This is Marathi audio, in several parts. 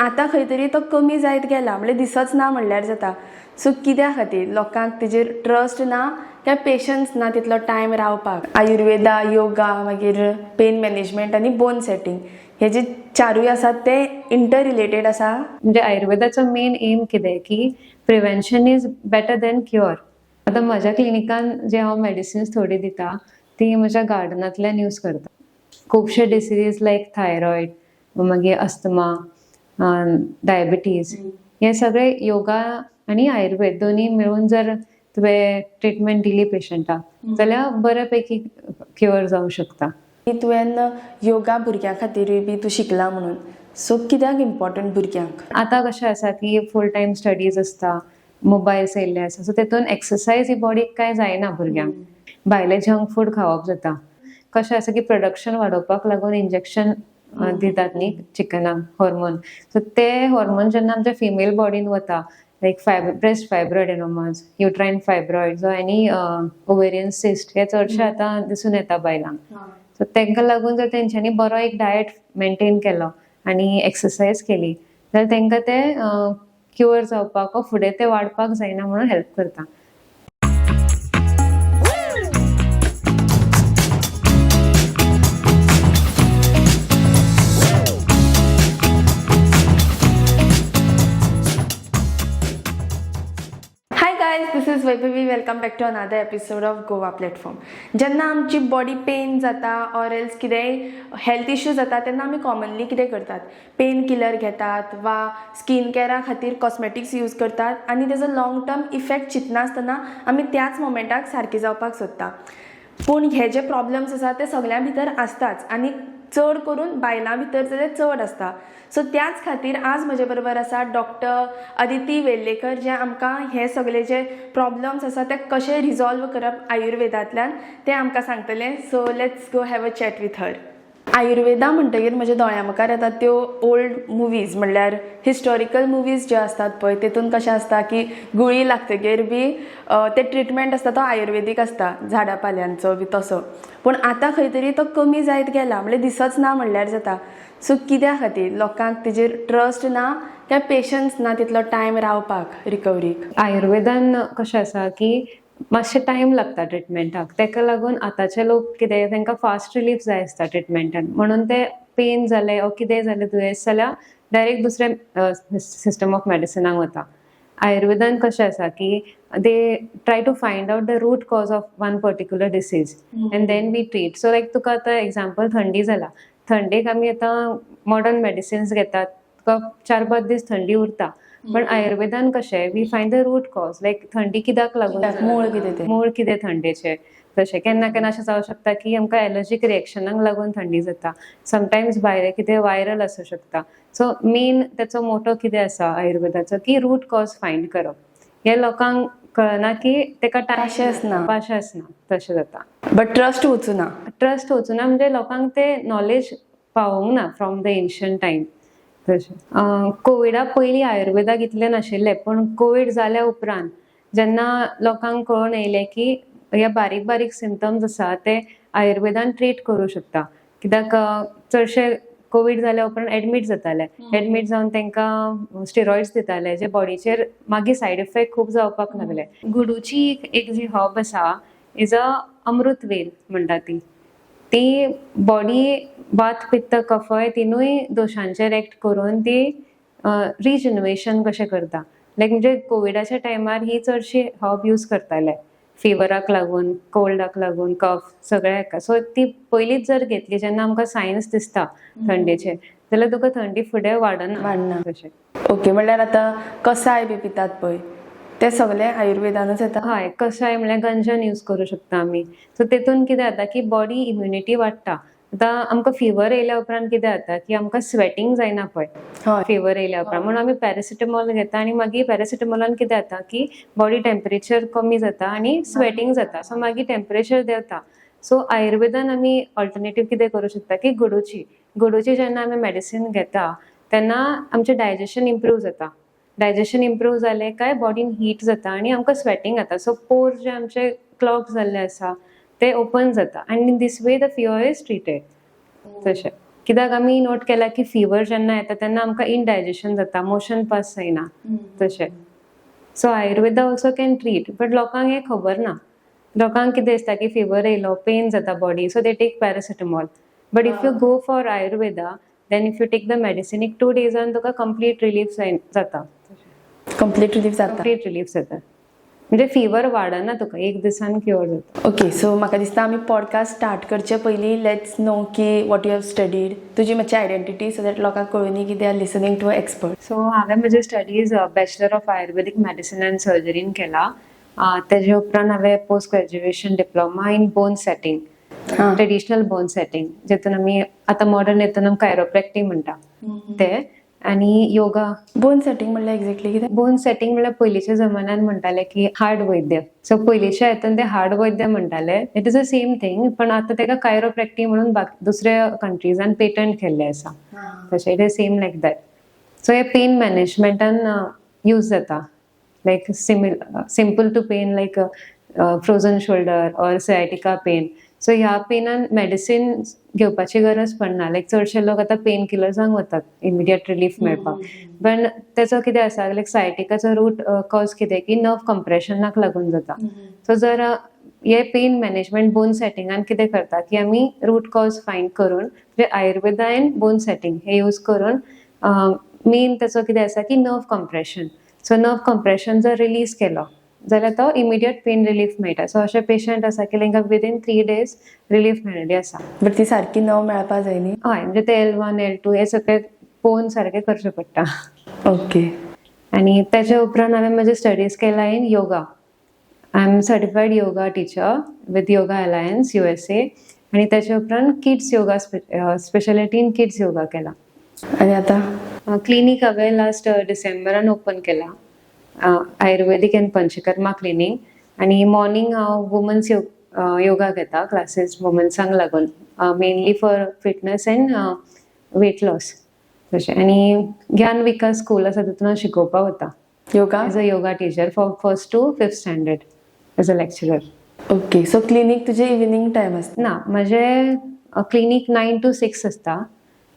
आतां खंय तरी तो कमी जायत गेला, म्हणजे दिसच ना म्हणल्यार जाता. सो कित्या खातीर लोकांक तेजेर ट्रस्ट ना काय पेशन्स ना तितलो टायम रावपाक. आयुर्वेदा, योगा, मागीर पेन मॅनेजमेंट आनी बोन सेटींग हे जे चारूय आसात ते इंटर रिलेटेड आसा. म्हणजे आयुर्वेदाचो मेन एम कितें की prevention is better than cure. आतां म्हज्या क्लिनिकान जे हांव मेडिसिन्स थोडी दिता ती म्हज्या गार्डनांतल्यान यूज करता. खुबशे डिसीजीस लायक थायरॉयड, मागीर अस्थमा, डायबिटीज हे सगळे योगा आनी आयुर्वेद दोन्ही मेळून जर तुवें ट्रिटमेंट दिली पेशंटाक जाल्यार बऱ्यापैकी क्युअर जावंक शकता. तुवें योगा भुरग्यां खातीरूय बी तूं शिकला म्हणून, सो कित्याक इम्पॉर्टंट भुरग्यांक? आतां कशें आसा की फूल टायम स्टडीज आसता, मोबायल्स येयल्ले आसा, सो तेतून एक्सरसायज ही बॉडीक कांय जायना भुरग्यांक. भायले जंक फूड खावप जाता. कशें आसा की प्रोडक्शन वाडोवपाक लागून इंजेक्शन दितात न्ही चिकनाक हॉर्मोन, सो ते हॉर्मोन जेन्ना आमच्या फिमेल बॉडीन वता लायक ब्रेस्ट फायब्रॉइड एडोमास, युट्रायन फायब्रॉइड जो आनी ओवेरियन सिस्ट हे चडशे आतां दिसून येता बायलांक. सो तांकां लागून जर तेंच्यांनी बरो एक डायट मेंटेन केलो आनी एक्सरसायज केली जाल्यार तांकां ते क्युअर जावपाक वा फुडें ते वाडपाक जायना म्हणून हेल्प करता. This is Vaibhavi. Welcome back to another episode of Goa platform. जेन्ना आमची बॉडी पेन जाता ऑर एल्स कितेंय हेल्थ इश्यू जाता तेन्ना आमी कॉमनली कितें करतात, पेन किलर घेतात वा स्कीन केअरा खातीर कॉस्मेटिक्स यूज करतात आनी तेजो लॉंग टर्म इफेक्ट चिंतनासतना आमी त्याच मोमेंटाक सारकी जावपाक सोदता. पूण हे जे प्रॉब्लम्स आसा ते सगळ्यां भितर आसताच आनी चड करून बायलां भितर ते चड आसता. सो त्याच खातीर आज म्हजे बरोबर आसा डॉक्टर अदिती वेर्लेकर, जे आमकां हे सगळे जे प्रॉब्लम्स आसा ते कशे रिजॉल्व करप आयुर्वेदांतल्यान ते आमकां सांगतले. So let's go have a chat with her. Ayurveda म्हणटकीर म्हज्या दोळ्या मुखार येतात त्यो ओल्ड मुवीज, म्हणल्यार हिस्टॉरिकल मुवीज ज्यो आसतात पळय तेतून कशें आसता की गुळी लागतकीर बी ते ट्रिटमेंट आसता तो आयुर्वेदीक आसता, झाडां पाल्यांचो बी तसो. पूण आतां खंय तरी तो कमी जायत गेला, म्हणजे दिसच ना म्हणल्यार जाता. सो कित्या खातीर लोकांक तेजेर ट्रस्ट ना काय पेशन्स ना तितलो टायम रावपाक रिकवरीक? आयुर्वेदान कशें आसा की मातशें टायम लागता ट्रिटमेंटाक, ताका लागून आतांचे लोक कितें तांकां फास्ट रिलीफ जाय आसता ट्रिटमेंटान, म्हणून ते पेन जालें ओ कितेंय जालें दुयेंस जाल्यार डायरेक्ट दुसरे सिस्टम ऑफ मेडिसिनाक वता. आयुर्वेदान कशें आसा की they try to find out the root cause of one particular disease and then we treat. So like तुका आतां एक्झाम्पल थंडी जाला, थंडेक आमी आतां मॉडर्न मेडिसिन्स घेतात, तुका 4-5 दीस थंडी उरता. पण आयुर्वेदान कशें we find the root cause, like थंडी कित्याक लागून, मूळ कितें थंडेचें. तशें केन्ना केन्ना अशें जावं शकता की आमकां एलर्जीक रिएक्शनाक लागून थंडी जाता, समटायम्स भायलें कितें वायरल आसूं शकता. सो मेन तेचो मोटो कितें आसा आयुर्वेदाचो की रूट कॉज फायंड करप. हे लोकांक कळना की ताका पाशे आसना तशें जाता. बट ट्रस्ट वचूना म्हणजे लोकांक ते नॉलेज पावोंक ना फ्रॉम द एन्शियंट टायम. तशें कोविडा पयलीं आयुर्वेदाक इतलें नाशिल्लें, पण कोविड जाल्या उपरांत जेन्ना लोकांक कळून येयलें की हे बारीक बारीक सिम्पटम्स आसा ते आयुर्वेदान ट्रीट करूं शकता. कित्याक चडशे कोविड जाल्या उपरांत एडमीट जाताले, एडमीट जावन तांकां स्टिरॉइड्स दिताले जे बॉडीचेर मागीर सायड इफेक्ट खूब जावपाक लागले. गुडूची एक जी हॉब आसा इज अ अमृत वेल म्हणटा ती बॉडी वात पित्त कफय तिनूय दोशांचेर एक्ट करून ती रिजनरेशन कशें करता. लायक म्हणजे कोविडाच्या टायमार ही चडशी हॉब यूज करताले फिवराक लागून, कोल्डाक लागून, कफ सगळ्या हेका. सो ती पयलींच जर घेतली जेन्ना आमकां सायन्स दिसता थंडेचे जाल्यार तुका थंडी फुडें वाडना तशें. ओके, म्हणल्यार आतां कसाय बी पितात पळय ते सगळे आयुर्वेदानूच येता? हय, कसाय म्हणल्यार गंजन यूज करूं शकता आमी. सो तेतून कितें जाता की बॉडी इम्युनिटी वाडटा. आतां आमकां फिवर येयल्या उपरांत कितें जाता की आमकां स्वेटींग जायना पळय फिवर येयल्या उपरांत, म्हणून आमी पॅरासिटामॉल घेता आनी मागीर पॅरासिटामॉलान कितें जाता की बॉडी टेम्परेचर कमी जाता आनी स्वेटींग जाता, सो मागीर टेम्परेचर देंवता. सो आयुर्वेदान आमी ऑल्टरनेटीव कितें करूं शकता की गुडूची जेन्ना आमी मेडिसीन घेता तेन्ना आमचें डायजेशन इम्प्रूव जाता. डायजेशन इम्प्रूव जालें काय बॉडीन हीट जाता आनी आमकां स्वेटींग जाता. सो पोर्स जे आमचे क्लॉग जाल्ले आसा ते ओपन जाता आनी in this way the fever is treated. तशें कित्याक आमी नोट केला की फिवर जेन्ना येता तेन्ना आमकां इनडायजेशन जाता, मोशन पास जायना तशें. So Ayurveda also can treat, but लोकांक हें खबर ना. लोकांक कितें दिसता की फिवर येयलो, पेन जाता body, so they take paracetamol. But if you go for ayurveda, then if you take the medicine, एक 2 डेजान तुका कंप्लीट रिलीफ जाता. कंप्लीट रिलीफ जाता. कंप्लीट रिलीफ जाता. म्हणजे फिवर वाडना तुका, एक दिसान क्युअर जाता. ओके, सो म्हाका दिसता आमी पॉडकास्ट स्टार्ट करचे पयलीं लेट्स नो की वॉट यू हॅव स्टडीड, तुजी मातशी आयडेंटिटी, सो दॅट लोकांक कळुनी की they are listening to expert. So हांवें म्हजे studies bachelor of Ayurvedic medicine and सर्जरीन केला. तेजे उपरांत हांवें post graduation diploma in bone setting, traditional bone setting, जेतून आमी आतां मॉडर्न हितून कायरोप्रॅक्टिक म्हणटा ते, आनी योगा. बोन सेटींग म्हणल्यार एक्झॅक्टली कितें? बोन सेटींग म्हणल्यार पयलींच्या जमान्यान म्हणटाले की हार्ड वैद्य. सो पयलींच्या हितून ते हार्ड वैद्य म्हणटाले. It is a same thing, पण आतां तेका कायरोप्रॅक्टिक म्हणून दुसऱ्या कंट्रीजान पेटंट केल्ले आसा. तशें it is same like that. So हे पेन मॅनेजमेंटान यूज जाता, like simple to pain like frozen shoulder or sciatica pain. So ह्या पेनान मेडिसिन घेवपाची गरज पडना. लायक चडशे लोक आतां पेन किलर्सांक वतात इमिडिएट रिलीफ मेळपाक. पण तेचो कितें आसा, लायक सायटिकाचो रूट कॉज कितें की नर्व कंप्रेशनाक लागून जाता. सो जर हे पेन मॅनेजमेंट बोन सेटिंगान कितें करता की आमी रूट कॉज फायंड करून, म्हणजे आयुर्वेदा एंड बोन सेटिंग हे यूज करून मेन तेचो कितें आसा की nerve compression. So nerve compression जर रिलीज केलो जाल्यार तो इमिडिएट पेन रिलीफ मेळटा. सो अशे पेशंट आसा की तांकां विदीन 3 days रिलीफ मेळ्ळी आसा. बट ती सारकी नव मेळपा जाय न्ही? हय, म्हणजे ते L1 L2 हे सगळे पोवन सारके करचे पडटा. ओके. आनी तेच्या उपरांत हांवें म्हजे स्टडीज केला in yoga. I am certified yoga teacher with yoga alliance USA. आनी तेच्या उपरांत kids yoga speciality in kids yoga केला. आनी आतां क्लिनीक हांवें लास्ट डिसेंबरान ओपन केला, आयुर्वेदीक एंड पंचकर्मा क्लिनीक. आनी मॉर्निंग हांव वुमन्स योगा घेता, क्लासीस वुमन्सांक लागून, mainly for fitness and weight loss तशें. आनी ज्ञान विकास स्कूल आसा तितून हांव शिकोवपाक वता yoga as a yoga teacher for 1st to 5th standard as a lecturer. Okay, so clinic तुजे इवनिंग टायम आसता? ना, म्हजें क्लिनीक 9 to 6 आसता.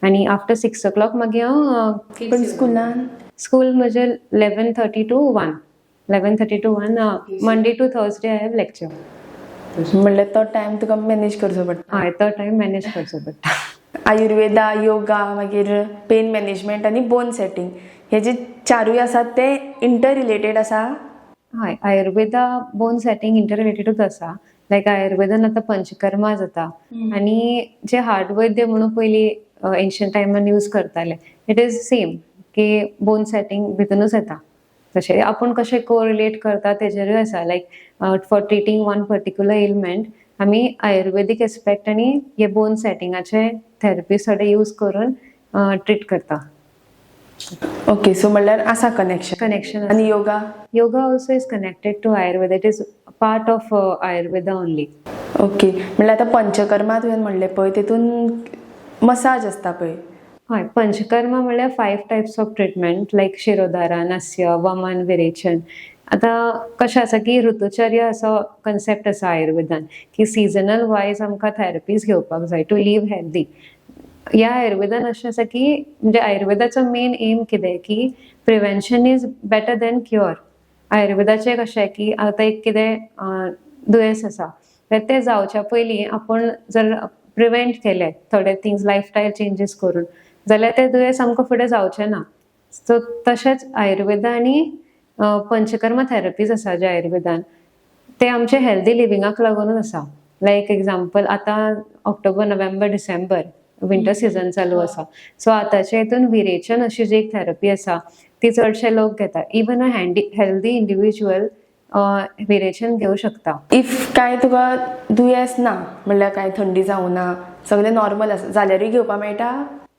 आनी आफ्टर 6 o'clock मागीर हांव पण स्कुलान? स्कूल म्हजे 11:30 to 1. 11:30 to 1 Monday to Thursday I have lecture. म्हणल्यार तो टायम तुका मॅनेज करचो पडटा? हय, तो टायम मॅनेज करचो पडटा. आयुर्वेदा, योगा, मागीर पेन मॅनेजमेंट आनी बोन सेटींग हे जे चारूय आसात ते इंटर रिलेटेड आसा? हय, आयुर्वेदा बोन सेटींग इंटर रिलेटेडूच आसा. लायक आयुर्वेदान आतां पंचकर्मा जाता, आनी जे हार्ड वैद्य म्हणून पयलीं एन्शियंट टायमान यूज करताले, इट इज सेम की बोन सेटींग भितूनच येता. तशें आपूण कशें कोरिलेट करता तेजेरूय आसा. Like for treating one particular element आमी आयुर्वेदीक एस्पेक्ट आनी हे बोन सेटिंगाचे थेरपीज थोडे यूज करून ट्रीट करता. ओके, सो म्हणल्यार आसा कनेक्शन. आनी yoga? Yoga also is connected to Ayurveda. It is part of Ayurveda only. Okay, म्हणल्यार आतां पंचकर्मा तुवें म्हणलें पळय, तितून मसाज आसता पळय? हय, पंचकर्मा म्हणल्यार 5 टायप्स ऑफ ट्रिटमेंट, लायक शिरोधारा, नस्य, वमन, विरेचन. आतां कशें आसा की ऋतुचर्या असो कन्सेप्ट आसा आयुर्वेदान की सिजनल वायज आमकां थेरपीज घेवपाक जाय टू लिव हेल्दी. ह्या आयुर्वेदान अशें आसा की म्हणजे आयुर्वेदाचो मेन एम कितें की prevention is better than cure. आयुर्वेदाचें कशें की आतां एक कितें दुयेंस आसा तर तें जावच्या पयलीं आपूण जर प्रिवेंट केले थोडे थिंग्स लायफस्टायल चेंजीस करून जाल्यार तें दुयेंस आमकां फुडें जावचें ना. सो तशेंच आयुर्वेदा आनी पंचकर्मा थेरपीज आसा जे आयुर्वेदान ते आमचे हेल्दी लिविंगाक लागूनच आसा. लायक एग्जाम्पल आतां October, November, December winter season चालू आसा. सो आतांच्या हितून विरेचन अशी जी एक थेरपी आसा ती चडशे लोक घेतात. इवन अ हेल्दी इंडिविज्युअल विरेचन घेवं शकता. इफ काय तुका दुयेंस ना म्हणल्यार काय थंडी जावं ना, सगळें नॉर्मल आसा जाल्यारूय घेवपाक मेळटा?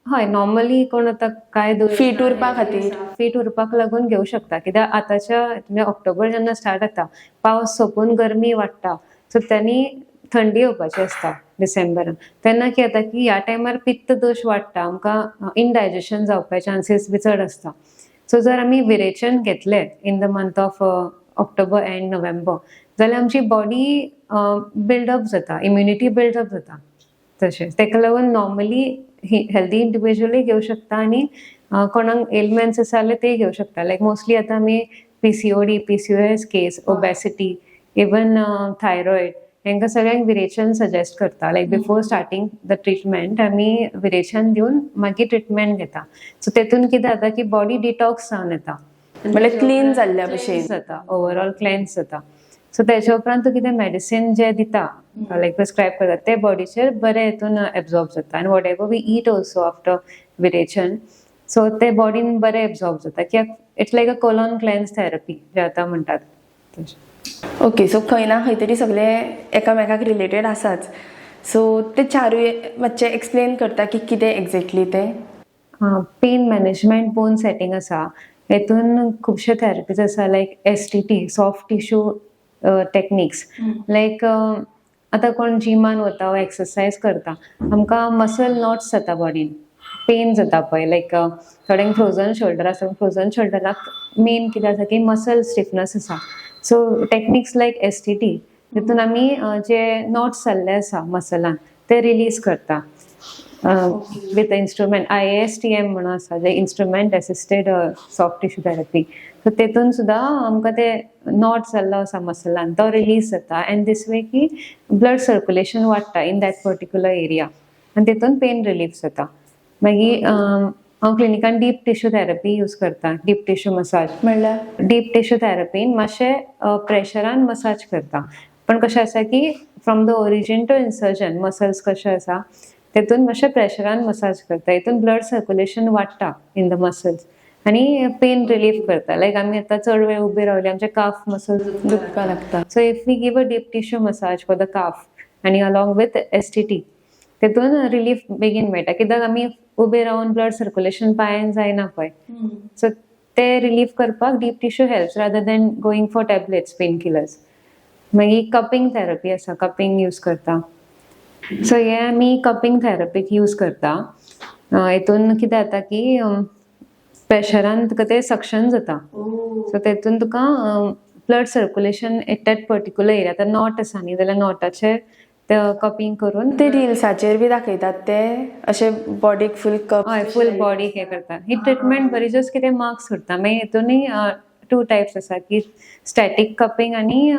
हय, नॉर्मली कोण आतां काय फीट उरपा खातीर फीट उरपाक लागून घेवं शकता. कित्याक आतांच्या ऑक्टोबर जेन्ना स्टार्ट जाता पावस सोंपून गरमी वाडटा, सो त्यांनी थंडी येवपाची आसता डिसेंबरान. तेन्ना कितें जाता की ह्या टायमार पित्त दोश वाडटा, आमकां इनडायजेशन जावपाचे चान्सीस बी चड आसता. सो जर आमी विरेचन घेतले in the month of October end November जाल्यार आमची बॉडी बिल्डअप जाता, इम्युनिटी बिल्डअप जाता. तशेंच तेका लागून नॉर्मली हेल्दी इंडिव्हिज्युअली घेऊ शकता आणि कोणाक एलिमेंट्स आसा जाल्यार ते घेऊ शकता. लायक मोस्टली आतां आमी PCOD, PCOS केस, ओबेसिटी, इवन थायरॉइड हेंकां सगळ्यांक विरेचन सजेस्ट करता. लायक बिफोर स्टार्टींग द ट्रिटमेंट आमी विरेचन दिवन मागीर ट्रिटमेंट घेता. सो तेतून कितें जाता की बॉडी डिटॉक्स जावन येता, म्हणजे क्लीन जाल्ल्या भशेन जाता, ओवरऑल क्लेन्स जाता. सो तेच्या उपरांत तूं कितें मेडिसीन जे दिता लायक प्रिस्क्रायब करता ते बॉडीचेर बरे हितून एब्जॉर्ब जाता. आनी whatever we eat also after विरेचन, सो ते बॉडीन बरे एब्जॉर्ब जाता. कित्याक it's like a colon cleanse therapy जे आतां म्हणटात तशें. ओके. सो खंय ना खंय तरी सगळे एकामेकाक रिलेटेड आसाच. सो ते चारूय मातशें एक्सप्लेन करता की कितें एक्झॅक्टली ते. पेन मॅनेजमेंट बोन सेटींग आसा, हेतून खुबशे थेरपीज आसा लायक STT, सॉफ्ट टिश्यू टेक्निक्स. लायक आतां कोण जिमान वता वा एक्सरसायज करता, आमकां मसल नॉट्स जाता बॉडीन, पेन जाता पळय. लायक थोड्यांक फ्रोझन शोल्डर आसा, फ्रोझन शोल्डराक मेन कितें आसा की मसल स्टिफनस आसा. सो टेक्निक्स लायक STT तितून आमी जे नॉट्स जाल्ले आसा मसलान ते रिलीज करता विथ इंस्ट्रुमेंट IASTM म्हणून आसा, जे instrument assisted soft tissue therapy. So तेतून सुद्दां आमकां ते नॉट जाल्लो आसा मसलान तो रिलीज जाता. एंड दीस वे की ब्लड सर्क्युलेशन वाडटा इन दॅट पर्टिक्युलर एरिया आनी तेतून पेन रिलीफ जाता. मागीर हांव क्लिनिकान डीप टिश्यू थेरपी यूज करता, डीप टिश्यू मसाज. म्हणल्यार डीप टिश्यू थेरपीन मातशें प्रेशरान मसाज करता. पण कशें आसा की from the origin to insertion muscles कशें आसा तेतून मातशें प्रेशरान मसाज करता. हितून ब्लड सर्क्युलेशन वाडटा इन द मसल्स आनी पेन रिलीफ करता. लायक आमी आतां चड वेळ उबे रावले आमचे काफ मसल्स दुखपाक लागता. So if we give a deep tissue massage for the calf आनी अलॉंग विथ STT तेतून रिलीफ बेगीन मेळटा. कित्याक आमी उबे रावन ब्लड सर्क्युलेशन पांयान जायना पळय, सो ते रिलीफ करपाक deep tissue helps rather than going for tablets, pain killers. मागीर कपिंग थेरपी आसा, कपिंग यूज करता. सो हे आमी कपिंग थेरपीक यूज करता. हितून कितें जाता की प्रेशरान तुका ते सक्शन जाता. सो तेतून तुका blood circulation at that particular area. आतां नॉट आसा न्ही जाल्यार नॉटाचेर ते कपिंग करून ते रिल्साचेर बी दाखयतात ते अशे बॉडीक फूल कप. हय फूल बॉडीक हे करता. ही ट्रिटमेंट बरी जस्ट कितें मार्क्स उरता. मागीर हितूनय 2 टायप्स आसा की स्टॅटीक कपिंग आनी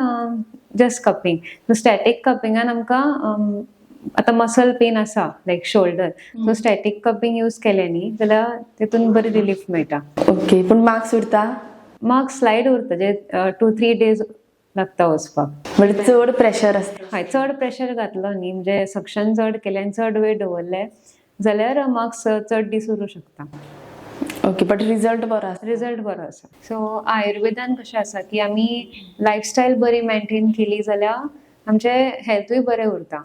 जस्ट कपिंग. सो स्टॅटीक कपिंगान आमकां आतां मसल पेन आसा लायक shoulder, so static cupping use केलें न्ही जाल्यार तेतून बरी रिलीफ मेळटा. ओके. पूण मार्क्स उरता. मार्क्स स्लायड उरता, जे 2-3 डेज लागता वचपाक. म्हणजे चड प्रेशर आसता. हय चड प्रेशर घातलो न्ही म्हणजे सक्शन चड केलें आनी चड वेळ दवरले जाल्यार मार्क्स चड दीस उरूं शकता. ओके. बट रिजल्ट बरो आसा. रिजल्ट बरो आसा. सो आयुर्वेदान कशें आसा की आमी लायफस्टायल बरी मेंटेन केली जाल्यार आमचे हेल्थूय बरें उरता.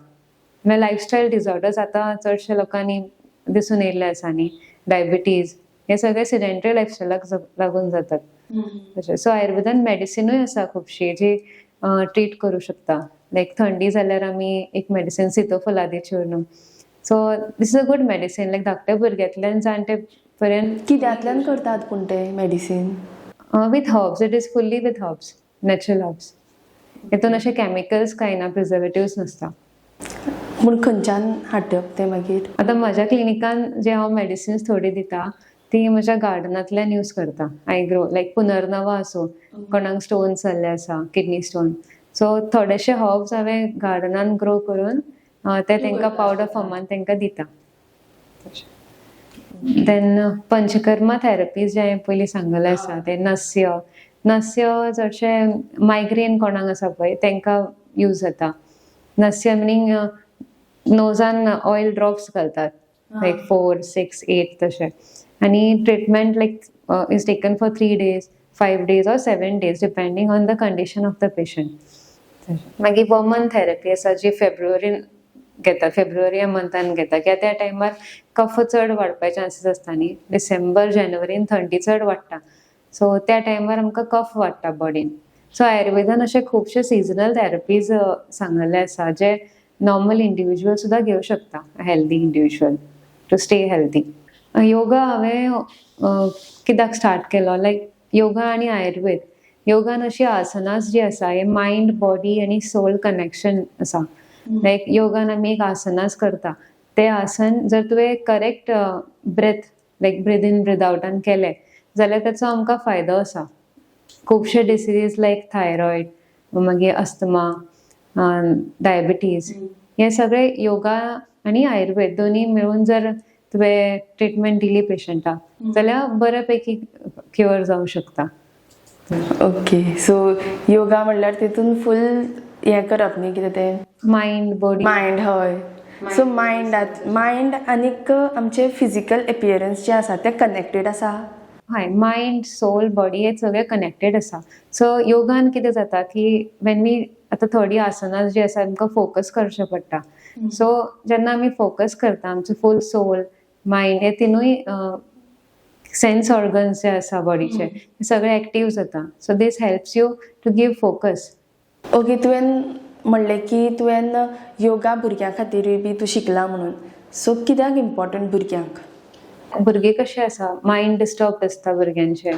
म्हणजे लायफस्टायल डिजॉर्डर्स आतां चडशे लोकांनी दिसून येयल्ले आसा न्ही, डायबिटीज हे सगळे सिडेंटरी लायफस्टायलाक लागून जातात. सो आयुर्वेदान मेडिसिनूय आसा खुबशी जी ट्रीट करूं शकता. लायक थंडी जाल्यार आमी एक मेडिसीन सीतोफलादी चूर्ण. So this is a good medicine. Like धाकटे भुरग्यांतल्यान जाणटे पर्यंत. कित्यातल्यान करतात पूण ते medicine? With herbs. It is fully with herbs, natural herbs. हितून अशे केमिकल्स कांय ना, प्रिझर्वेटिव्स नासता. पूण खंयच्यान हाडप ते मागीर? आतां म्हज्या क्लिनिकान जे हांव मेडिसिन्स थोडी दिता ती म्हज्या गार्डनांतल्यान यूज करता. हाय ग्रो लायक पुनर्नवा आसूं, कोणाक स्टोन्स जाल्ले आसा, किडनी स्टोन, सो थोडेशे हर्ब्स हांवें गार्डनान ग्रो करून ते तांकां पावडर फॉर्मान तांकां दिता. देन पंचकर्मा थेरपीज जे हांवें पयलीं सांगलें आसा ते नस्य चडशे मायग्रेन कोणाक आसा पळय तांकां यूज जाता. नस्य मिनींग नोजान ऑयल ड्रॉप्स घालतात लायक 4, 6, 8 तशें. आनी treatment like is taken for 3 days, 5 days or 7 days depending on the condition of the patient. मागीर वॉमन थेरपी आसा जी फेब्रुवारीन घेता, फेब्रुवारी मंथान घेता कित्याक त्या टायमार कफ चड वाडपाचे चान्सीस आसता न्ही. डिसेंबर जानेवारीन थंडी चड वाडटा, सो त्या टायमार आमकां कफ वाडटा बॉडीन. सो आयुर्वेदान अशे खुबशे सिजनल थेरपीज सांगलेले आसा जे नॉर्मल इंडिविज्युअल सुद्दां घेवं शकता, healthy individual, to stay healthy. Yoga हांवें कित्याक स्टार्ट केलो, लायक योगा आनी आयुर्वेद. योगान अशी आसनास जी आसा हे मायंड, बॉडी आनी सोल कनेक्शन आसा. लायक योगान आमी एक आसनास करता ते आसन जर तुवें correct breath like breathe in breathe आउटान केलें जाल्यार ताचो आमकां फायदो आसा. खुबशे डिसीजीस लायक थायरॉयड, मागीर अस्थमा, डायबिटीज, हे सगळे योगा आनी आयुर्वेद दोनी मेळून जर तुवें ट्रिटमेंट दिली पेशंटाक जाल्यार बऱ्यापैकी क्युअर जावंक शकता. ओके, सो योगा म्हणल्यार तितून फूल हें करप न्ही, कितें तें मायंड बॉडी मायंड. हय, सो मायंड आनीक आमचे फिजिकल एपियरन्स जे आसा ते कनेक्टेड आसा. हय, मायंड सोल बॉडी हे सगळे कनेक्टेड आसा. सो योगान कितें जाता की वेन वी आतां थोडी आसनास जी आसा आमकां फोकस करचें पडटा. सो जेन्ना आमी फोकस करता आमचो फूल सोल मायंड हे तिनूय सेन्स ऑर्गन्स जे आसा बॉडीचे हे सगळे एक्टीव जाता. So this helps you to give focus. Okay, तुवें म्हणलें की तुवें योगा भुरग्यां खातीरूय बी तूं शिकला म्हणून. सो कित्याक इम्पॉर्टंट भुरग्यांक? भुरगीं कशें आसा मायंड डिस्टर्ब आसता भुरग्यांचे.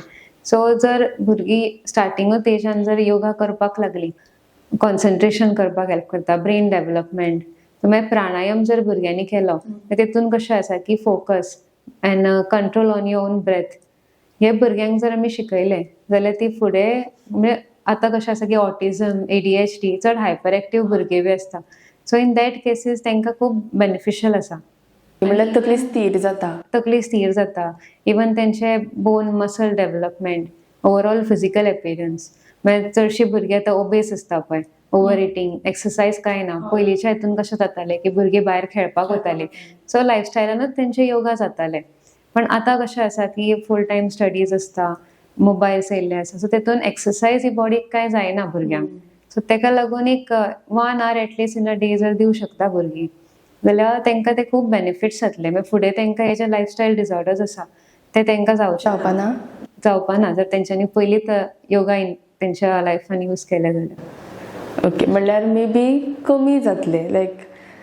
सो जर भुरगीं स्टार्टिंगूच एजान जर योगा करपाक लागली, कॉन्सन्ट्रेशन करपाक हेल्प करता, ब्रेन डेव्हलपमेंट. मागीर प्राणायाम जर भुरग्यांनी केलो जाल्यार तितून कशें आसा की focus and control on your own breath हे भुरग्यांक जर आमी शिकयलें जाल्यार ती फुडें म्हणजे आतां कशें आसा की ऑटिझम, ADHD चड हायपर एक्टीव भुरगे बी आसता. सो इन दॅट केसीस तांकां खूब बेनिफिशियल आसा. म्हणल्यार तकली स्थिर जाता. तकली स्थिर जाता. इवन तेंचे bone muscle development, overall physical appearance. मागीर चडशीं भुरगीं आतां ओबेस आसता पळय, ओवर इटींग, एक्सरसायज कांय ना. पयलींच्या हितून कशें जातालें की भुरगीं भायर खेळपाक वतालीं, सो लायफस्टायलानूच तेंचे योगा जाताले. पण आतां कशें आसा की फूल टायम स्टडीज आसता, मोबायल्स येयल्ले आसा, सो तेतून एक्सरसायज ही बॉडीक कांय जायना भुरग्यांक. सो तेका लागून एक 1 hour at least in a day जर दिवं शकता भुरगीं जाल्यार तांकां ते खूब बेनिफिट्स जातले. मागीर फुडें तांकां हे जे लायफस्टायल डिसऑर्डर्स आसा ते तांकां जावपाना जर तेंच्यांनी पयलींच योगा तेंच्या लायफान यूज केले जाल्यार. ओके, म्हणल्यार मे बी कमी जातले. लायक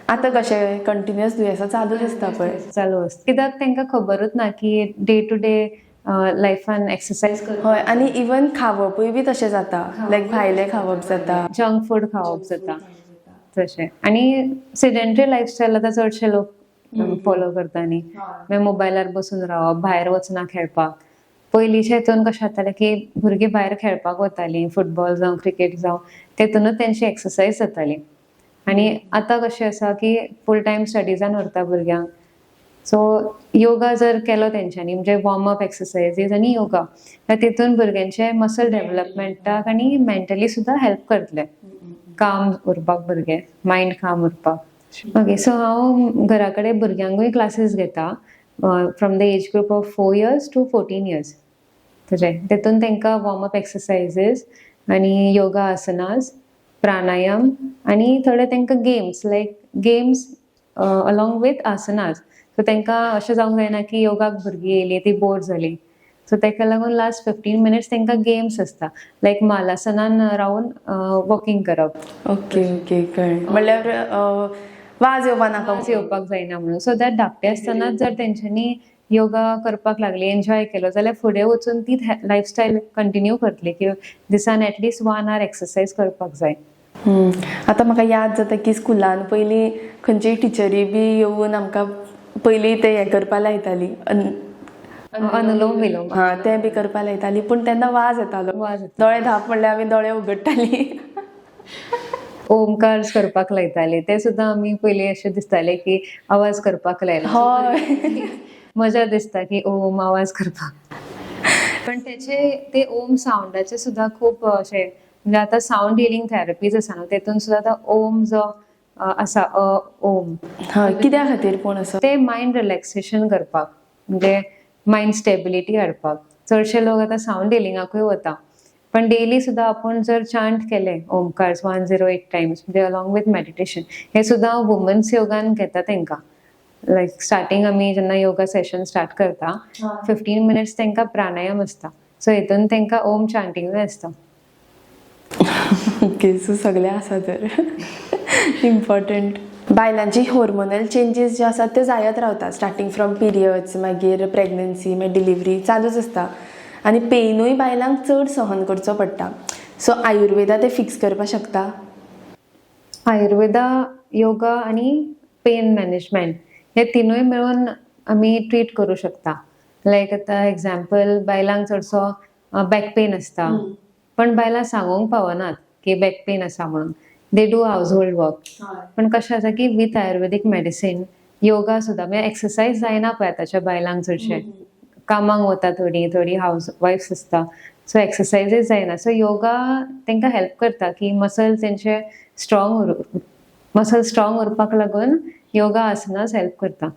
आतां कशें कंटिन्युअस दुयेंसां चालूच आसता पळय. चालू आसता कित्याक तांकां खबरूच ना की डे टू डे लायफान एक्सरसायज करप. हय, आनी इवन खावपूय बी तशें जाता. लायक भायलें खावप जाता, जंक फूड खावप जाता तशें. आनी सिडेंटरी लायफस्टायल आतां चडशे लोक फॉलो करता न्ही. मागीर मोबायलार बसून रावप, भायर वचना खेळपाक. पयलींच्या हितून कशें जातालें की भुरगीं भायर खेळपाक वतालीं, फुटबॉल जावं क्रिकेट जावं, तेतूनच तेंची एक्सरसायज जाताली. आनी आतां कशें आसा की फूल टायम स्टडीजान उरता भुरग्यांक. सो योगा जर केलो तेंच्यांनी म्हणजे वॉर्म अप एक्सरसायजीस आनी योगा जाल्यार तितून भुरग्यांचे मसल डेव्हलपमेंटाक आनी मेंटली सुद्दां हेल्प करतले. काम उरपाक भुरगे, मायंड काम उरपाक. ओके, सो हांव घरा कडेन भुरग्यांकूय क्लासीस घेता from the age group of 4 years to 14 years. तेतून तांकां वॉर्म अप एक्सरसायजीस आनी योगा आसनास, प्राणायाम आनी थोडे तांकां games along with asanas. So तांकां अशें जावंक जायना की योगाक भुरगीं येयलीं ती बोर जालीं. सो ताका लागून लास्ट 15 minutes तांकां गेम्स आसता, लायक मालासनान रावन वॉकिंग करप. ओके ओके, कळ्ळें. म्हणल्यार वाज येवपाक जायना म्हणून. सो दॅट धाकटे आसतनाच जर तेंच्यांनी योगा करपाक लागली, एन्जॉय केलो जाल्यार फुडें वचून ती लायफस्टायल कंटिन्यू करतली की दिसान एटलीस्ट 1 hour एक्सरसायज करपाक जाय. आतां म्हाका याद जाता की स्कुलान पयलीं खंयचीय टिचरी बी येवन आमकां पयलीं ते हें करपा लायताली, अनुलोम विलोम. हां, तें बी करपा लायताली. पूण तेन्ना वाज येतालो. दोळे धाप म्हणल्यार आमी दोळे उगडटालीं. ओमकार करपाक लायताले, ते सुद्दां आमी पयलीं अशें दिसतालें की आवाज करपाक लायला. हय, मजा दिसता की ओम आवाज करपाक. पण ते ओम सावंडाचे सुद्दां खूब अशें म्हणजे आतां सावंड हिलिंग थेरपीज आसा न्हू, तेतून सुद्दां आतां ओम जो आसा ओम, हय, कित्या खातीर पूण असो? ते मायंड रिलॅक्सेशन करपाक म्हणजे मायंड स्टेबिलिटी हाडपाक. चडशे लोक आतां सावंड हिलिंगाकूय वता. पण डेली सुद्दां आपण जर चांट केले ओमकार 108 times म्हणजे अलॉंग विथ मेडिटेशन, हे सुद्दां वुमन्स योगान घेता तांकां. लायक स्टार्टींग आमी जेन्ना योगा सेशन स्टार्ट करता 15 minutes तांकां प्राणायाम आसता. सो हितून तांकां ओम चांटिंगूय आसता. ओके, सो सगळें आसा तर इम्पॉर्टंट. बायलांची हॉर्मोनल चेंजीस जे आसात ते जायत रावता. स्टार्टींग फ्रॉम पिरियड्स, मागीर प्रेग्नन्सी, मागीर डिलिव्हरी चालूच आसता. आनी पेनूय बायलांक चड सहन करचो पडटा. सो आयुर्वेदा ते फिक्स करपाक शकता? आयुर्वेदा योगा आनी पेन मॅनेजमेंट हे तिनूय मिळून आमी ट्रीट करू शकता. लायक आतां एक्झाम्पल बायलांक चडसो बॅक पेन असता, पण बायलां सांगूंक पावनात की बॅक पेन आसा म्हणून. They do house hold work. पण कशें आसा की विथ आयुर्वेदीक मेडिसीन, योगा सुद्दां म्हणजे एक्सरसाइज जायना पळय आतांच्या बायलांक चडशे. कामाक वता थोडी हाऊस वायफ्स आसता, सो एक्सरसाइजीस जायना. सो योगा तांकां हेल्प करता की मसल्स तेंचे स्ट्रॉंग उरपाक लागून योगा आसनास हेल्प करता.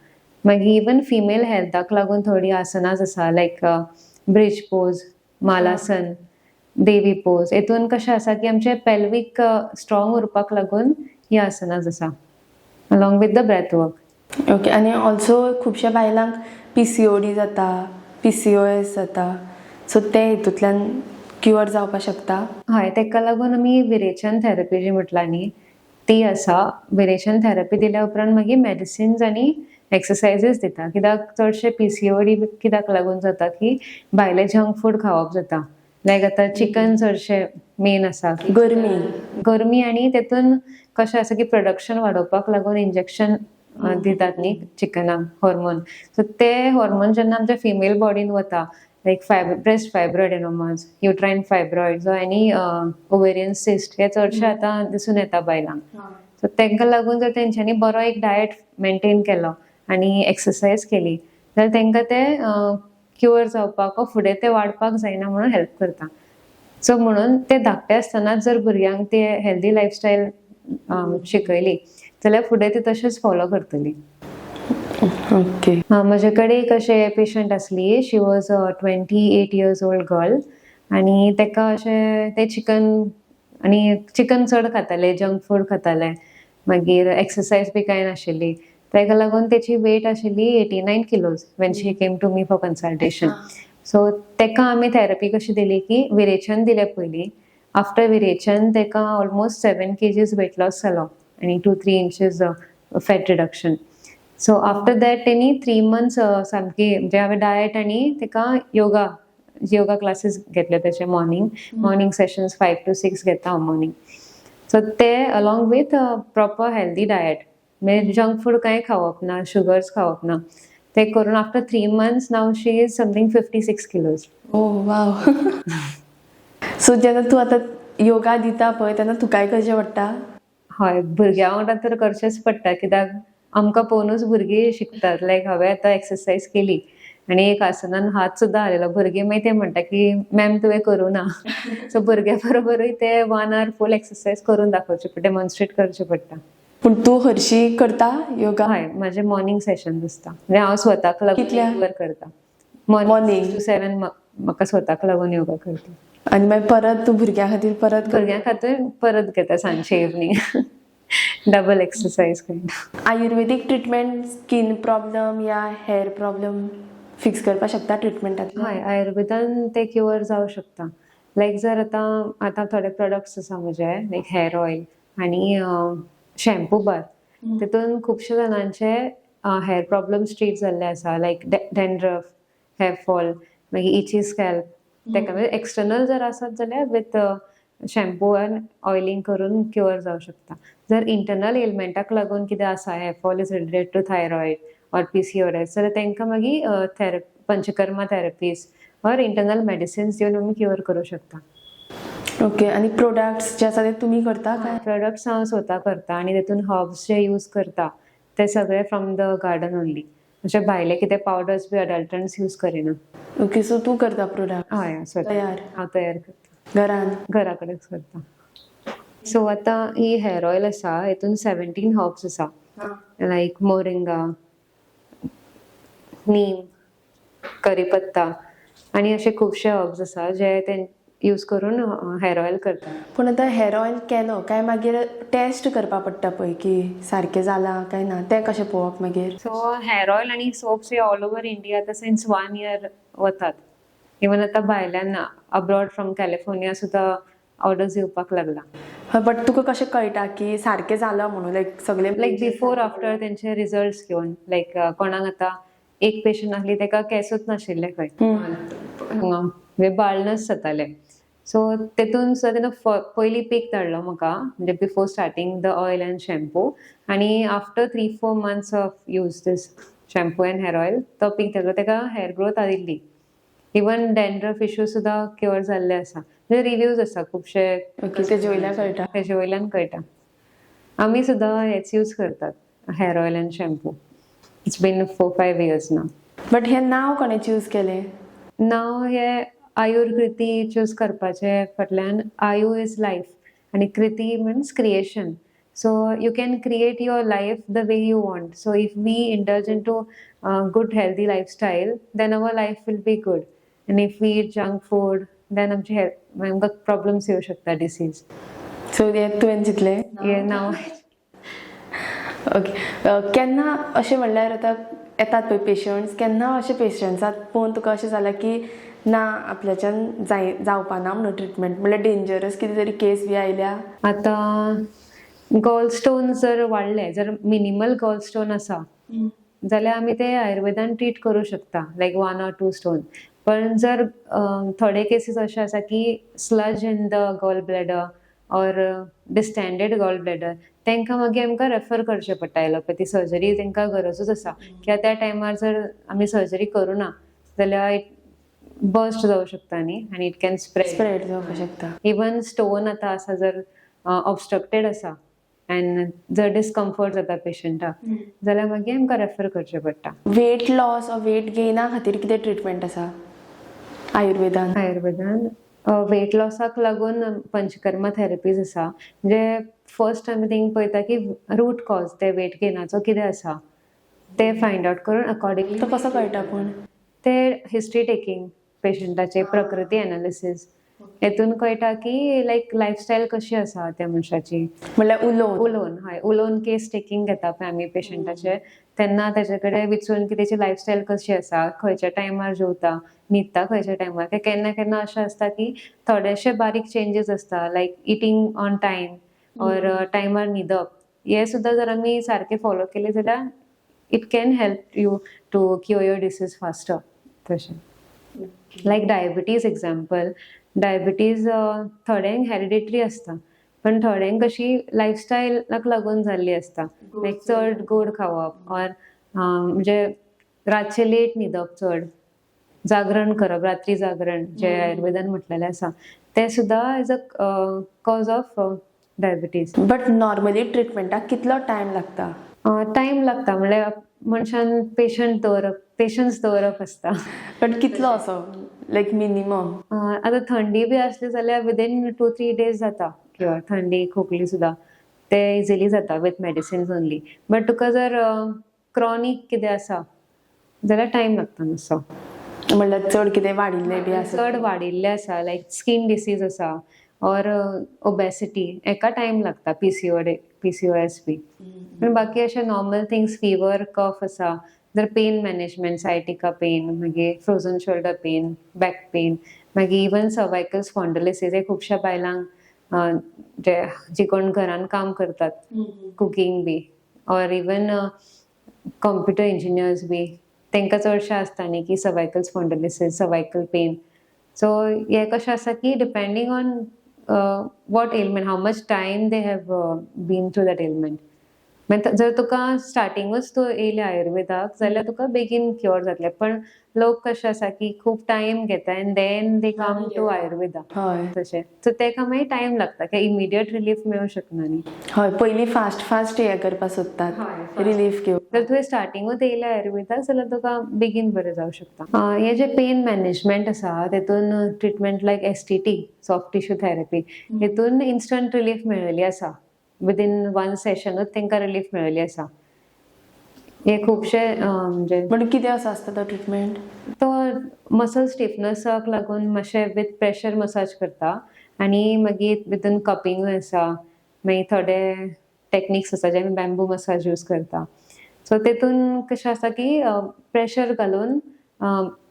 मागीर इवन फिमेल हेल्थाक लागून थोडी आसनास आसा लायक ब्रिज पोज, मालासन, देवी पोज. हेतून कशें आसा की आमचे पेल्विक स्ट्रॉंग उरपाक लागून ही आसनास आसा along with the breath work. Okay. आनी ऑल्सो खुबश्या बायलांक PCOD जाता, PCOS जाता, सो ते हितूंतल्यान क्युअर जावपाक शकता. हय, तेका लागून आमी विरेचन थेरपी जी म्हटला न्ही ती आसा. विरेचन थेरपी दिल्या उपरांत मागीर मेडिसिन्स आनी एक्सरसाइजीस दिता. कित्याक चडशे PCOD कित्याक लागून जाता की भायले जंक फूड खावप जाता. लायक आतां चिकन चडशे मेन आसा. गरमी आनी तेतून कशें आसा की प्रोडक्शन वाडोवपाक लागून इंजेक्शन दितात न्ही चिकनाक हॉर्मोन. सो ते हॉर्मोन जेन्ना आमच्या फिमेल बॉडीन वता like breast fibroadenomas, uterine fibroids or any ovarian cyst, हे चडशे आतां दिसून येता बायलांक. सो तांकां लागून जर तेंच्यांनी बरो एक डायट मेंटेन केलो आनी एक्सरसाइज केली जाल्यार तांकां ते क्युअर जावपाक फुडें ते वाडपाक जायना म्हणून हेल्प करता. सो म्हणून ते धाकटे आसतनाच जर भुरग्यांक ते हेल्दी लायफस्टायल शिकयली जाल्यार फुडें ती तशेंच फॉलो करतली. ओके. म्हजे कडेन एक अशें पेशंट आसली. शी वॉज 28 years old गर्ल आनी तेका अशें ते चिकन चड खाताले, जंक फूड खाताले, मागीर एक्सरसाइज बी कांय नाशिल्ली. ताका लागून तेची वेट आशिल्ली 89 kilos when she came to me for consultation. So तेका आमी थेरपी कशी दिली की विरेचन दिलें पयलीं. आफ्टर विरेचन तेका ऑलमोस्ट 7 kgs वेट लॉस जालो आनी 2-3 inches fat reduction. So after that तेणी 3 months सामकी म्हणजे हांवें डायट आनी तेका योगा क्लासीस घेतले तेचे मॉर्निंग सेशन्स 5 to 6 घेता हांव मॉर्निंग. सो ते along with proper healthy diet, म्हणजे जंक फूड कांय खावप ना, शुगर्स खावप ना, ते करून after 3 months now she is something 56 kilos. Oh wow. So जेन्ना तूं आतां योगा दिता पळय तेन्ना तुकाय कशें पडटा? हय, भुरग्यां वांगडा तर करचेंच पडटा कित्याक आमकां पळोवनूच भुरगीं शिकतात. लायक हांवें आतां एक्सरसाइज केली आनी एक आसनान हात सुद्दां हालयलो. भुरगीं मागीर ते म्हणटा की मॅम तुवें करूं ना. सो भुरग्यां बरोबरूय ते 1 hour फूल एक्सरसाइज करून दाखोवचे पडटा, डेमॉन्स्ट्रेट करचें पडटा. पूण तूं हरशीं करता योगा? हय, म्हजें मॉर्निंग सेशन आसता. म्हणजे हांव स्वताक लागून रेगुलर करता. मॉर्निंग 6 to 7 म्हाका स्वताक लागून योगा करता. आनी मागीर परत तूं भुरग्यां खातीर भुरग्यां खातीर परत घेता सांजचे इवनिंग. डबल एक्सरसाइज करता. आयुर्वेदीक ट्रिटमेंट स्कीन प्रॉब्लम या हेअर प्रॉब्लम फिक्स करपाक शकता ट्रिटमेंटांतल्यान? हय, आयुर्वेदान ते क्युअर जावं शकता. लायक जर आतां थोडे प्रोडक्ट्स आसा म्हजे लायक हेअर ऑयल आनी शॅम्पू बार. तितून खुबशे जाणांचे हेअर प्रॉब्लम्स ट्रीट जाल्ले आसा लायक डॅन्ड्रफ, हेअर फॉल, मागीर इची स्कॅल्प. तेका म्हणजे एक्सटर्नल जर आसत जाल्यार विथ शॅम्पू आनी ऑयलिंग करून क्युअर जावं शकता. जर इंटरनल एलिमेंटाक लागून कितें आसा, hair fall is related to thyroid or PCOS, जाल्यार तांकां मागीर Panchakarma therapies or internal medicines दिवन आमी क्युअर करूं शकता. ओके. आनी प्रोडक्ट्स जे आसा ते तुमी करता काय? प्रोडक्ट्स हांव स्वता करता आनी तेतून हर्ब्स जे यूज करता ते सगळे फ्रॉम द गार्डन ओन्ली. अशें भायले कितें पावडर्स बी अडल्टरंट्स यूज करिना. ओके. सो तूं करता प्रोडक्ट? हय, स्वता हांव तयार करता. घरा कडेच करता. सो आतां ही हेअर ऑयल आसा, हितून 17 हर्ब्स आसा लायक मोरिंगा, नीम, करीपत्ता आनी अशे खुबशे हर्ब्स आसा जे ते यूज करून हेअर ऑयल करता. पूण आतां हेअर ऑयल केलो काय मागीर टेस्ट करपा पडटा पळय की सारकें जालां काय ना, तें कशें पळोवप मागीर? सो हेअर ऑयल आनी सोप्स हे ऑल ओवर इंडिया आतां सिन्स 1 year वतात. इवन आतां भायल्यान अब्रॉड फ्रॉम कॅलिफोर्निया सुद्दां ऑर्डर्स येवपाक लागला. हय, बट तुका कशें कळटा की सारकें जालां म्हणून? लायक सगळे लायक बिफोर आफ्टर तेंचे रिजल्ट्स घेवन. लायक कोणाक आतां एक पेशंट आसली तेका केंसूच नाशिल्ले खंय, म्हणजे बाल्डनस जाताले. सो तेतून सुद्दां तेणें पयलीं पीक धाडलो म्हाका म्हणजे before starting the oil and shampoo आनी after 3-4 months of use this shampoo and hair oil तो पीक धाडलो तेका हेअर ग्रोथ आयिल्ली इवन डॅन्ड्रफ इश्यूज सुद्दां क्युअर जाल्ले आसा म्हणजे रिव्ह्यूज आसा खुबशे ओके तेजे वयल्यान कळटा. तेजे वयल्यान कळटा आमी सुद्दां हेच यूज करतात hair oil and shampoo it's been 4-5 years ना बट हें नांव कोणें चूज केलें? नाव हे आयुर कृती चूज करपाचे फाटल्यान आयु इज लायफ आनी कृती means creation so you can create your life the way you want so if we indulge in to good healthy lifestyle then our life will be good आनी if we eat junk food then आमचे आमकां प्रॉब्लम्स येवं शकता डिसीज सो हें तुवें चिंतलें? हे नाव ओके केन्ना अशें म्हणल्यार आतां येतात पळय पेशंट्स केन्ना अशे पेशंट्साक पळोवन तुका अशें जालां की ना आपल्याच्यान जावपाना म्हणून ट्रिटमेंट म्हणल्यार डेंजरस कितें तरी केस बी आयल्या? आतां गॉल स्टोन जर वाडले जर मिनिमल गॉल स्टोन आसा जाल्यार आमी ते आयुर्वेदान ट्रीट करूं शकता लायक 1 or 2 स्टोन पण जर थोडे केसीस अशे आसा की sludge in the gall bladder or distended gall bladder तांकां मागीर आमकां रेफर करचें पडटा एलोपॅथी सर्जरी तांकां गरजूच आसा कित्याक त्या टायमार जर आमी सर्जरी करूं ना जाल्यार इट बस्ट जावं शकता न्ही आनी इट कॅन स्प्रेड जावपाक शकता. इवन स्टोन आतां आसा जर ऑब्स्ट्रक्टेड आसा एंड जर डिस्कम्फर्ट जाता पेशंटाक जाल्यार मागीर आमकां रेफर करचें पडटा. वेट लॉस ऑर वेट गेना खातीर कितें ट्रिटमेंट आसा आयुर्वेदान वेट लॉसाक लागून पंचकर्मा थेरपीज आसा म्हणजे फर्स्ट आमी थिंग पळयता की रूट कॉज ते वेट गेनाचो कितें आसा ते फायंड आउट करून अकॉर्डिंगली तो कसो कळटा पूण ते हिस्ट्री टेकिंग पेशंटाचे प्रकृती एनालिसीस हेतून कळटा की लायक लायफस्टायल कशी आसा त्या मनशाची म्हणल्यार उलोवन उलोवन केस टेकिंग घेता पळय आमी पेशंटाचे तेन्ना तेजे कडेन विचून की तेची लायफस्टायल कशी आसा खंयच्या टायमार जेवता न्हिदता खंयच्या टायमार ते केन्ना केन्ना अशें आसता की थोडेशे बारीक चेंजीस आसता लायक इटींग ऑन टायम ऑर टायमार न्हिदप हे सुद्दां जर आमी सारके फॉलो केले जाल्यार it can help you to cure your disease faster तशें लायक डायबिटीज एक्झाम्पल डायबिटीज थोड्यांक हेरिडिटरी आसता पण थोड्यांक कशी लायफस्टायलाक लागून जाल्ली आसता लायक चड गोड खावप ऑर म्हणजे रातचे लेट न्हिदप चड जागरण करप रात्री जागरण जे आयुर्वेदान म्हटलेलें आसा ते सुद्दां is a cause of diabetes. But normally ट्रिटमेंटाक कितलो टायम लागता? टायम लागता म्हणल्यार मनशान पेशन्स दवरप आसता. बट कितलो असो लायक मिनिमम? आतां थंडी बी आसली जाल्यार विदीन 2-3 days जाता क्युअर थंडी खोकली सुद्दां ते इजिली जाता विथ मेडिसिन्स ओनली बट तुका जर क्रॉनीक कितें आसा जाल्यार टायम लागता मातसो म्हणल्यार चड कितें वाडिल्लें बी आसा चड वाडिल्लें आसा लायक स्कीन डिसीज आसा ऑर ओबेसिटी हेका टायम लागता PCOS बी पण बाकी अशे नॉर्मल थिंग्स फीवर कफ आसा जर पेन मॅनेजमेंट सायटिका पेन मागीर frozen shoulder pain back pain मागीर इवन सर्वायकल स्पॉन्डिलोसिस हे खुबश्या बायलांक जे कोण घरान काम करतात कुकिंग बी ऑर इवन कंप्युटर इंजिनियर्स बी तांकां चडशें आसता न्ही की cervical spondylosis cervical pain so हे कशें आसा की depending on what ailment, how much time they have been through that ailment. जर तुका स्टार्टिंगूच तूं येयलें आयुर्वेदाक जाल्यार तुका बेगीन क्युअर जातलें पण लोक कशें आसा की खूब टायम घेता and then they come to Ayurveda तशें सो तेका मागीर टायम लागता की इमिडियट रिलीफ मेळूं शकना न्ही. हय पयलीं फास्ट हे करपाक सोदतात रिलीफ घेवप. जर तुवें स्टार्टिंगूच येयलें आयुर्वेदाक जाल्यार तुका बेगीन बरें जावं शकता. हे जे पेन मॅनेजमेंट आसा तेतून ट्रिटमेंट लायक STT सॉफ्ट टिश्यू थेरपी हेतून इन्स्टंट रिलीफ मेळिल्ली आसा विदीन 1 सेशनूच तांकां रिलीफ मेळिल्ली आसा. हे खुबशे म्हणजे कितें आसता तो ट्रिटमेंट? तो मसल स्टिफनसाक लागून मातशें विथ प्रेशर मसाज करता आनी मागीर भितून कपिंगूय आसा मागीर थोडे टेक्निक्स आसा जे आमी बॅम्बू मसाज यूज करता सो तेतून कशें आसा की प्रेशर घालून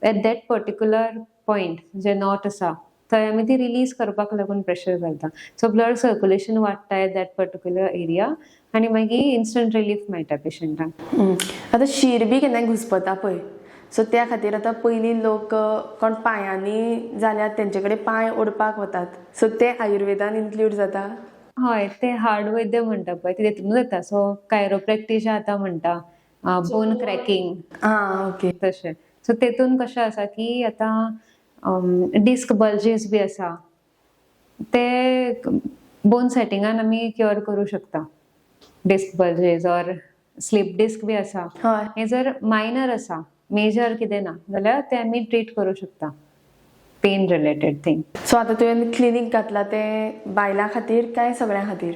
एट दॅट पर्टिक्युलर पॉयंट जे नॉट आसा थंय आमी ती रिलीज करपाक लागून प्रेशर घालता सो ब्लड सर्क्युलेशन वाडटा एट दॅट पर्टिक्युलर एरिया आनी मागीर इन्स्टंट रिलीफ मेळटा पेशंटाक. आतां शीर बी केन्ना घुस्पता पळय सो त्या खातीर आतां पयलीं लोक कोण पांयांनी जाल्यार तेंचे कडेन पांय ओडपाक वतात सो ते आयुर्वेदान इन्क्लूड जाता. हय ते हार्ड वैद्य म्हणटा पळय ते तितून जाता. सो कायरोप्रॅक्टिश आतां म्हणटा बोन क्रॅकिंग आं ओके. तशें. सो तेतून कशें आसा की आतां डिस्क बल्जीस बी आसा ते बोन सेटिंगान आमी क्युअर करूं शकता. डिस्क बल्जीस ऑर स्लीप डिस्क बी आसा हय. हे जर मायनर आसा मेजर कितें ना जाल्यार ते आमी ट्रीट करूं शकता. Pen related thing. सो आतां तुवें क्लिनीक घातला तें बायलां खातीर काय सगळ्यां खातीर?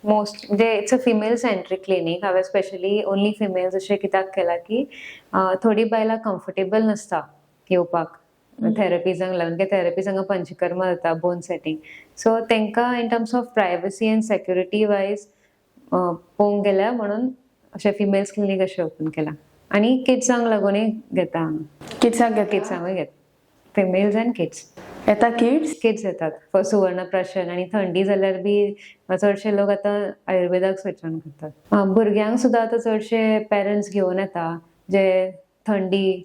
मोस्ट म्हणजे इट्स अ फिमेल सेंट्रीक क्लिनीक. हांवें स्पेशली ओन्ली फिमेल्स अशें कित्याक केलां की थोडीं बायलां कम्फर्टेबल नासता येवपाक थेरपीजांक लागून. की थेरपीज हांगा पंचकर्मा जाता बोन सेटींग. सो तेंकां in terms of privacy end security wise पळोवंक गेल्यार म्हणून अशें फिमेल्स क्लिनीक अशें ओपन केलां. आनी किड्सांक लागूनय घेता हांगा. किड्सांक घेता? किड्सांकूय घेता. Females end kids. येता किड्स? किड्स येतात फॉर सुवर्णप्राशन आनी थंडी जाल्यार बी चडशे लोक आतां आयुर्वेदाक स्विच ऑन करतात. भुरग्यांक सुद्दां आतां चडशे पेरंट्स घेवन येता जे थंडी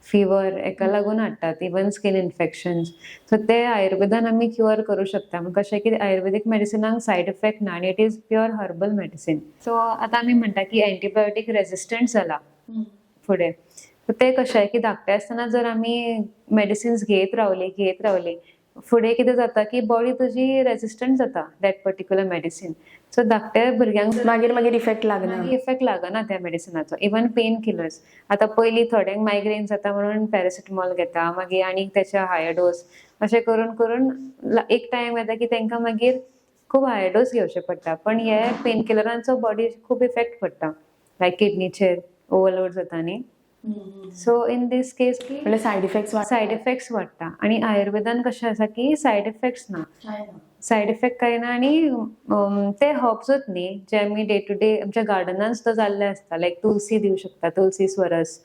फिवर हेका लागून हाडटात. Even skin infections. सो ते आयुर्वेदान आमी क्युअर करूं शकता. कशें की आयुर्वेदीक मेडिसिनाक सायड इफेक्ट ना आनी it is pure herbal medicine. So आतां आमी म्हणटा की एंटीबायोटीक रेजिस्टंट जाला फुडें. सो ते कशें की धाकटे आसतना जर आमी मेडिसिन्स घेत रावली फुडें कितें जाता की बॉडी तुजी रेजिस्टंट जाता दॅट पर्टिक्युलर मेडिसीन. सो धाकट्या भुरग्यांक मागीर इफेक्ट लागना. इफेक्ट लागना त्या मेडिसिनाचो. इवन पेन किलर्स आतां पयलीं थोड्यांक मायग्रेन जाता म्हणून पॅरासिटामॉल घेता मागीर आनीक तेचे हायर डोस अशें करून करून एक टायम येता की तांकां मागीर खूब हायर डोस घेवचे पडटा. पण हे पेन किलरांचो बॉडी खूब इफेक्ट पडटा लायक किडनीचेर ओवरलोड जाता न्ही. सो इन दीस केस की म्हणजे सायड इफेक्ट्स वाडटा. आनी आयुर्वेदान कशें आसा की सायड इफेक्ट्स ना. सायड इफेक्ट कांय ना. आनी ते हर्ब्सूच न्ही जे आमी डे टू डे आमच्या गार्डनान सुद्दां जाल्ले आसता. लायक तुलसी दिवं शकता. तुलसी स्वरस.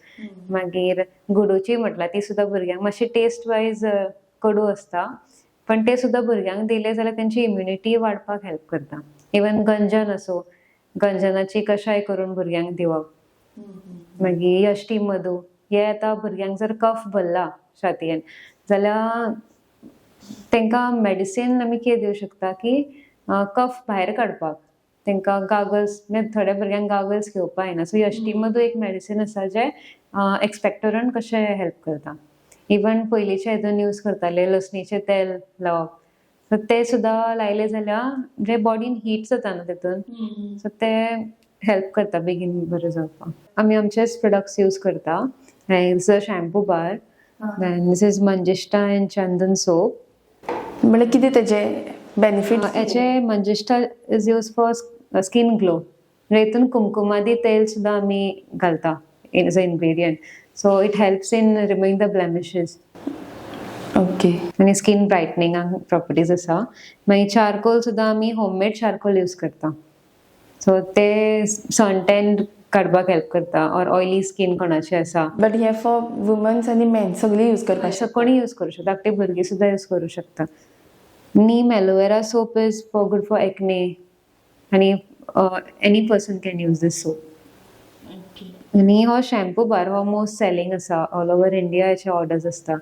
मागीर गुडूची म्हटल्यार ती सुद्दां भुरग्यांक मातशी टेस्ट वायज कडू आसता. पण ते सुद्दां भुरग्यांक दिले जाल्यार तेंची इम्युनिटी वाडपाक हेल्प करता. इवन गंजन असो गंजनाची कशाय करून भुरग्यांक दिवप. मागीर यष्टी मधू हे आतां भुरग्यांक जर कफ भरला छातयेन जाल्यार तेंकां मेडिसीन आमी कितें दिवं शकता की कफ भायर काडपाक तेंकां गागल्स थोड्या भुरग्यांक गागल्स घेवपा येना. सो यष्टी मधू एक मेडिसीन आसा जे एक्सपेक्टोरंट कशें हेल्प करता. इवन पयलींचे हितून यूज करताले लसणीचें तेल लावप. सो ते सुद्दां लायले जाल्यार जे बॉडीन हीट जाता न्हू तितून सो ते हेल्प करता बेगीन बरें जावपाक. आमी आमचेच प्रोडक्ट्स यूज करता. This is shampoo bar. This is manjistha and chandan soap. म्हणजे कितें तेजे बेनिफिट? हेचे manjistha is use for skin glow. म्हणजे हितून कुमकुमादी तेल सुद्दां आमी घालता as a ingredient. So it helps in removing the blemishes. Okay. आनी स्कीन ब्रायटनिंगाक प्रॉपर्टीज आसा. मागीर चारकोल सुद्दां आमी होममेड चारकोल यूज करता. सो ते सनटॅन काडपाक हेल्प करता. ऑर ऑयली स्कीन कोणाची आसा बट हे फॉर वुमन्स आनी मेन सगळीं यूज करपाक अशें कोणी यूज करूं शकता. धाकटे भुरगीं सुद्दां यूज करूं शकता. Neem aloe vera soap is for good for acne आनी any person can use this soap. आनी हो शॅम्पू बार हो मोस्ट सेलिंग आसा ऑल ओवर इंडिया. हेचे ऑर्डर्स आसता.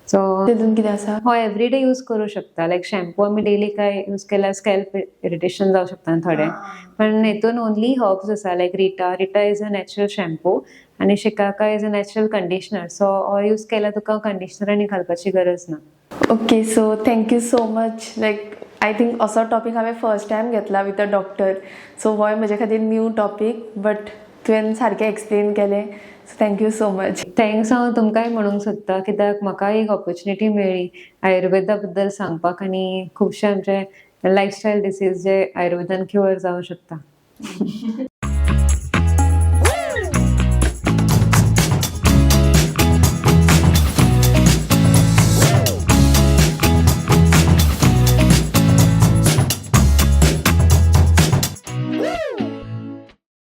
सो तितून कितें आसा? हो एवरीडे यूज करूं शकता. लायक शॅम्पू आमी डेली काय यूज केल्यार स्कॅल्प इरिटेशन जावं शकता थोडे. पण हितून ओन्ली हर्ब्स आसा like reetha is a natural shampoo आनी shikakai is a natural conditioner. So हो यूज केल्यार तुका कंडिशनर आनी घालपाची गरज ना. Okay. So thank you so much. Like I think असो टॉपीक हांवें फर्स्ट टायम घेतला विथ अ डॉक्टर. सो हो म्हजे खातीर न्यू टॉपीक बट तुवें सारकें एक्सप्लेन केलें. So thank you so much. Thanks हांव तुमकांय म्हणूंक सोदता कित्याक म्हाका एक ऑपॉर्च्युनिटी मेळ्ळी आयुर्वेदा बद्दल सांगपाक आनी खुबशे आमचे लायफस्टायल डिसीज जे आयुर्वेदान क्युअर जावं शकता.